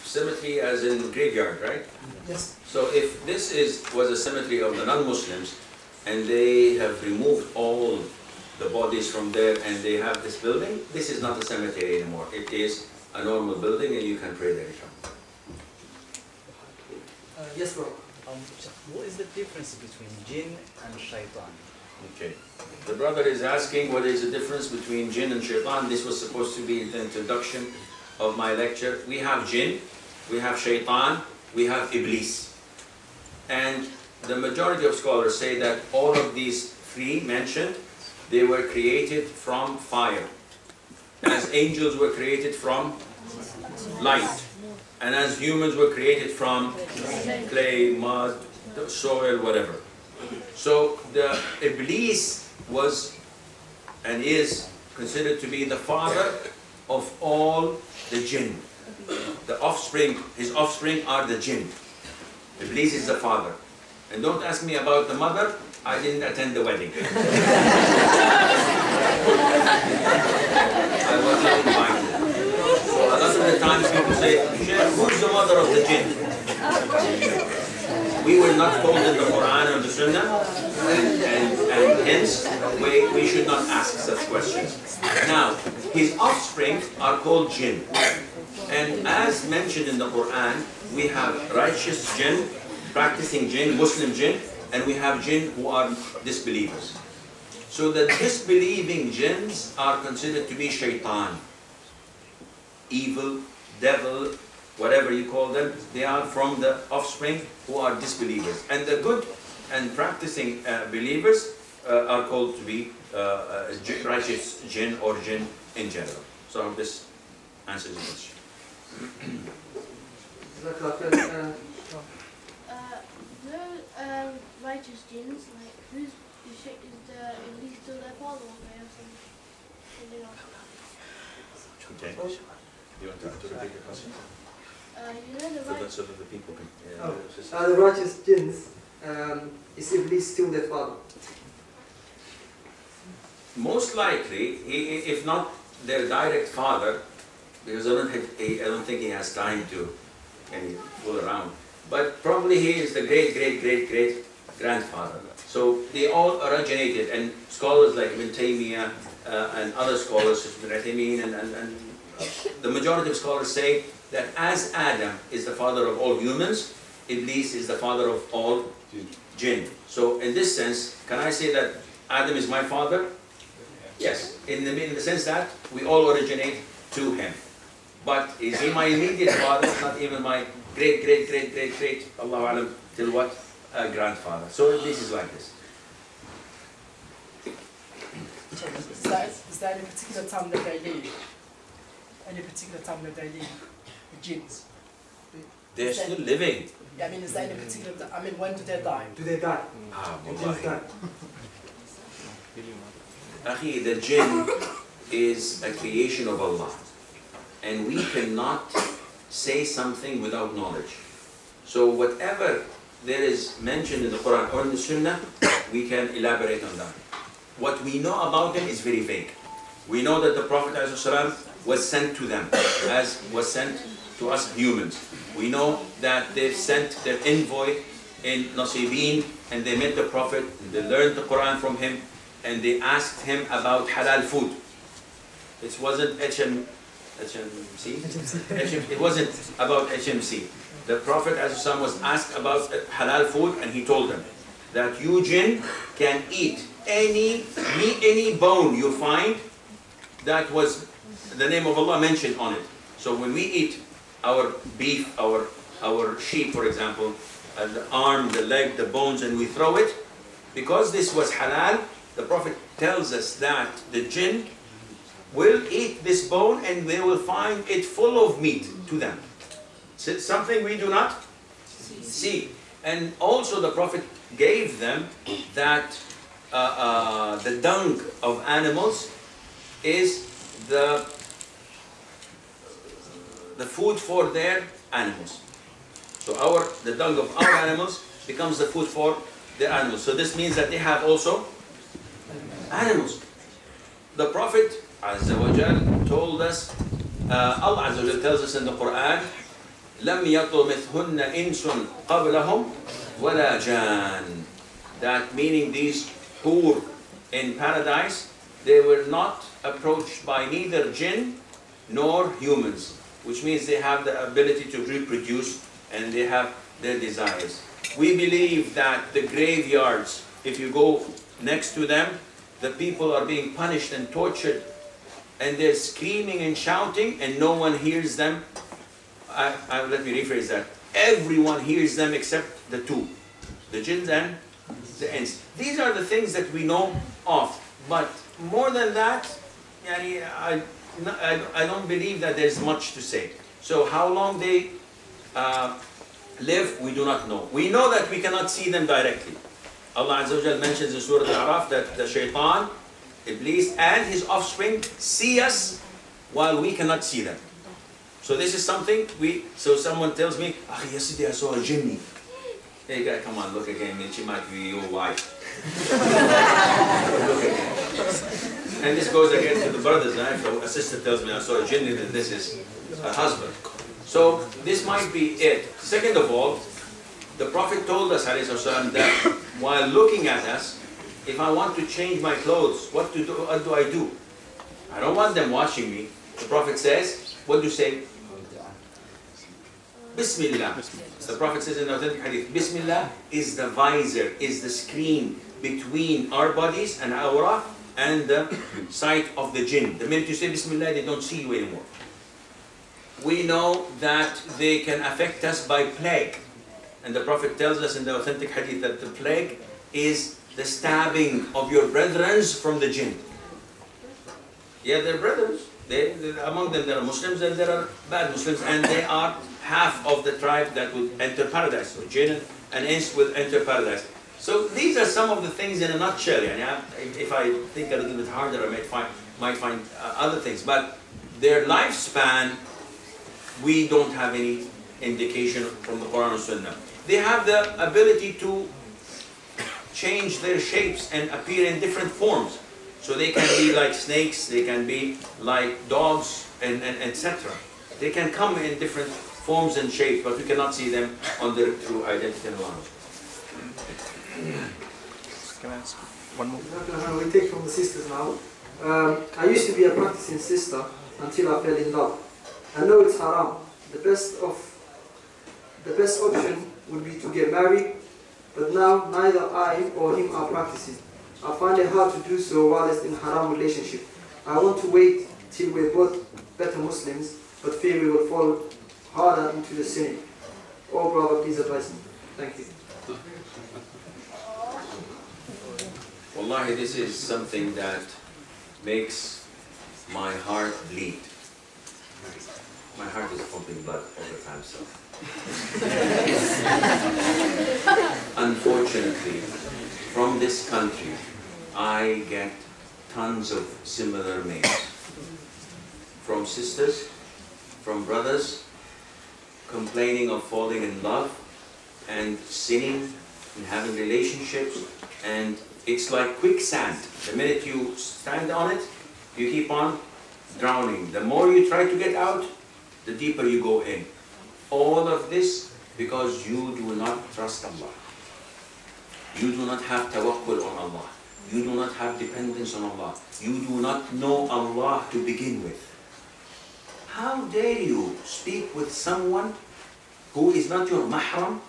cemetery as in graveyard, right? Yes. So if this was a cemetery of the non-Muslims, and they have removed all the bodies from there, and they have this building, this is not a cemetery anymore. It is a normal building, and you can pray there. Yes, bro. What is the difference between jinn and shaitan? Okay. The brother is asking what is the difference between jinn and shaitan. This was supposed to be the introduction of my lecture. We have jinn, we have shaitan, we have iblis. And the majority of scholars say that all of these three mentioned, they were created from fire. As angels were created from light. And as humans were created from clay, mud, soil, whatever. So the Iblis was and is considered to be the father of all the jinn. The offspring, his offspring are the jinn. Iblis is the father. And don't ask me about the mother, I didn't attend the wedding. I was not invited. So a lot of the times people say, Sheikh, who's the mother of the jinn? We were not told in the Quran or the Sunnah, and hence we should not ask such questions. Now, his offspring are called jinn. And as mentioned in the Quran, we have righteous jinn, practicing jinn, Muslim jinn, and we have jinn who are disbelievers. So the disbelieving jinns are considered to be shaitan. Evil, devil, whatever you call them, they are from the offspring who are disbelievers. And the good and practicing believers are called to be righteous jinn or jinn in general. So I hope this answers the question. Righteous jinns, like is the Iblis still their father one way or something? Okay. Do you want to repeat the question? You know the right. So that the people can. The righteous jinns, is Iblis still their father? Most likely, if not their direct father, because I don't think he has time to fool around. But probably he is the great grandfather. So they all originated, and scholars like Ibn Taymiyyah and other scholars, Ibn Uthaymeen, and the majority of scholars say that as Adam is the father of all humans, Iblis is the father of all jinn. So in this sense, can I say that Adam is my father? Yes, in the sense that we all originate to him. But is he my immediate father? Not even my great, Allahu Alam, till what? Grandfather. So this is like this. Is there any particular time that they leave? Any particular time that they leave the jinns? They're still living. Yeah, I mean, is there any particular time? I mean, when do they die? Do they die? Wallahi. Akhi, the jinn is a creation of Allah. And we cannot say something without knowledge. So whatever there is mentioned in the Quran or in the Sunnah, we can elaborate on that. What we know about them is very vague. We know that the Prophet ﷺ was sent to them, as was sent to us humans. We know that they sent their envoy in Nasibin, and they met the Prophet, and they learned the Quran from him, and they asked him about halal food. It wasn't HMC? It wasn't about HMC. The Prophet ﷺ was asked about halal food, and he told them that you jinn can eat any bone you find that was the name of Allah mentioned on it. So when we eat our beef, our sheep, for example, the arm, the leg, the bones, and we throw it, because this was halal, the Prophet tells us that the jinn will eat this bone and they will find it full of meat to them. So something we do not see. And also the Prophet gave them that the dung of animals is the food for their animals. So the dung of our animals becomes the food for their animals. So this means that they have also animals. The Prophet Azza wa Jal told us, Allah Azza wa Jal tells us in the Quran لم يطمثهن إنس قبلهم ولا جان. That meaning these poor in paradise, they were not approached by neither jinn nor humans, which means they have the ability to reproduce and they have their desires. We believe that the graveyards, if you go next to them, the people are being punished and tortured and they're screaming and shouting and no one hears them. Let me rephrase that. Everyone hears them except the two, the jinns and the ins. These are the things that we know of. But more than that, I don't believe that there's much to say. So how long they live, we do not know. We know that we cannot see them directly. Allah Azza wa Jal mentions in Surah Al-A'raf that the shaitan, Iblis, and his offspring see us while we cannot see them. So this is something so someone tells me, yesterday I saw a jinni. Hey guy, come on, look again, she might be your wife. Look again. And this goes again to the brothers. If a sister tells me I saw a jinni, then this is a husband. So this might be it. Second of all, the Prophet told us, ﷺ, that while looking at us, if I want to change my clothes, what do I do? I don't want them watching me. The Prophet says, what do you say? Bismillah. The Prophet says in the authentic hadith, Bismillah is the visor, is the screen between our bodies and awrah and the sight of the jinn. The minute you say Bismillah, they don't see you anymore. We know that they can affect us by plague. And the Prophet tells us in the authentic hadith that the plague is the stabbing of your brethren from the jinn. Yeah, they're brothers. Among them there are Muslims and there are bad Muslims, and they are half of the tribe that would enter paradise. So jinn and ins will enter paradise. So these are some of the things in a nutshell. If I think a little bit harder, I might find other things. But their lifespan, we don't have any indication from the Quran and Sunnah. They have the ability to change their shapes and appear in different forms. So they can be like snakes, they can be like dogs, and etc. They can come in different forms and shapes, but we cannot see them on their true identity and knowledge. Can I ask one more? We take from the sisters now. I used to be a practicing sister until I fell in love. I know it's haram. The best option would be to get married, but now neither I or him are practicing. I find it hard to do so while it's in haram relationship. I want to wait till we're both better Muslims, but fear we will fall harder into the sin. Oh brother, please advise me. Thank you. Wallahi, this is something that makes my heart bleed. My heart is pumping blood all the time, so. Unfortunately, from this country, I get tons of similar mails. From sisters, from brothers, complaining of falling in love and sinning and having relationships, and it's like quicksand. The minute you stand on it, you keep on drowning. The more you try to get out, the deeper you go in. All of this because you do not trust Allah. You do not have tawakkul on Allah. You do not have dependence on Allah. You do not know Allah to begin with. How dare you speak with someone who is not your mahram,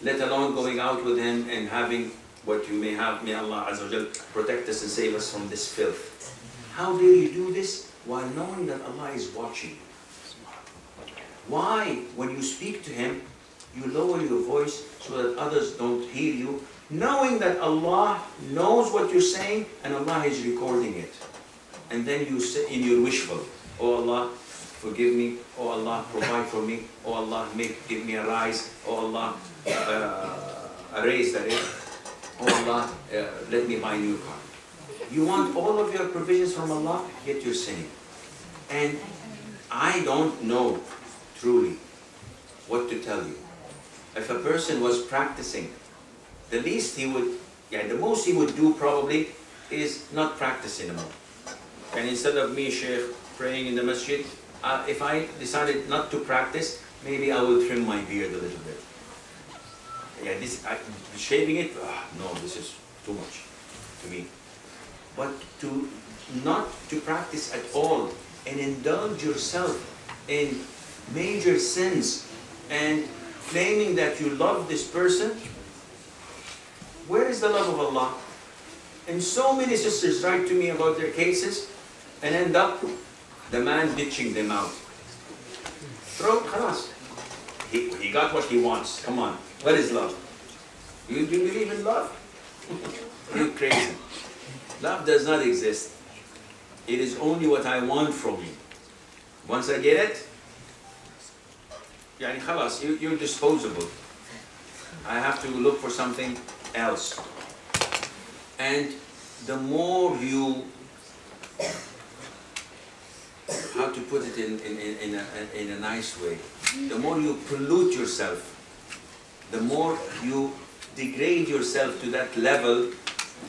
let alone going out with him and having what you may have. May Allah Azza wa Jal protect us and save us from this filth. How dare you do this while knowing that Allah is watching you? Why, when you speak to him, you lower your voice so that others don't hear you, knowing that Allah knows what you're saying and Allah is recording it. And then you say in your wishful, oh Allah, forgive me. Oh Allah, provide for me. Oh Allah, give me a rise. Oh Allah, a raise, that is. Oh Allah, let me buy a new car. You want all of your provisions from Allah, yet you're sinning. And I don't know truly what to tell you. If a person was practicing, the least he would, the most he would do probably is not practice anymore. And instead of me, Sheikh, praying in the masjid, if I decided not to practice, maybe I will trim my beard a little bit. Yeah, shaving it, no, this is too much to me. But not to practice at all and indulge yourself in major sins and claiming that you love this person, where is the love of Allah? And so many sisters write to me about their cases and end up the man ditching them out. Throw, khalas. He got what he wants. Come on. What is love? You believe in love? You're crazy. Love does not exist. It is only what I want from you. Once I get it, yani khalas, you're disposable. I have to look for something else. And the more you, how to put it in a nice way, the more you pollute yourself, the more you degrade yourself to that level,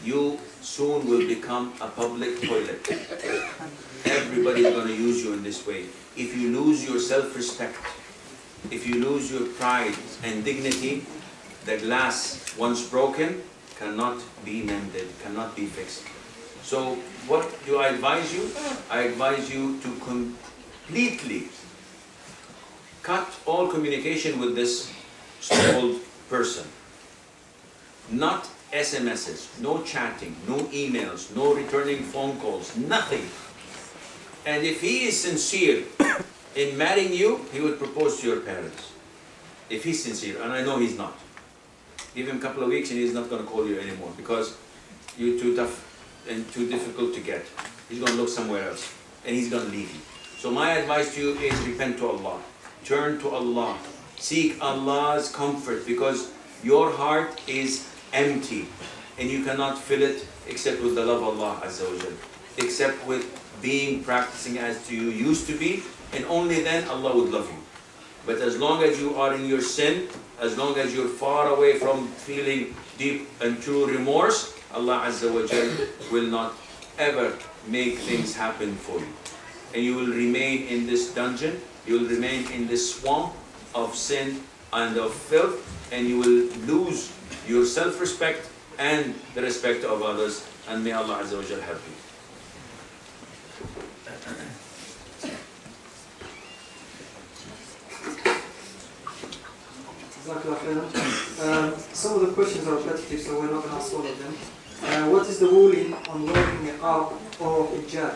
you soon will become a public toilet. Everybody is going to use you in this way. If you lose your self-respect, if you lose your pride and dignity, the glass, once broken, cannot be mended, cannot be fixed. So what do I advise you? I advise you to completely cut all communication with this so-called person. Not SMSs, no chatting, no emails, no returning phone calls, nothing. And if he is sincere in marrying you, he would propose to your parents. If he's sincere, and I know he's not. Give him a couple of weeks and he's not going to call you anymore because you're too tough and too difficult to get. He's going to look somewhere else and he's going to leave you. So my advice to you is repent to Allah. Turn to Allah. Seek Allah's comfort because your heart is empty and you cannot fill it except with the love of Allah Azza wa Jal, except with practicing as you used to be, and only then Allah would love you. But as long as you are in your sin, as long as you're far away from feeling deep and true remorse, Allah Azza wa Jal will not ever make things happen for you. And you will remain in this dungeon, you will remain in this swamp of sin and of filth, and you will lose your self-respect and the respect of others, and may Allah Azza wa Jal help you. Some of the questions are repetitive, so we're not going to ask all of them. What is the ruling on wearing a niqab or hijab?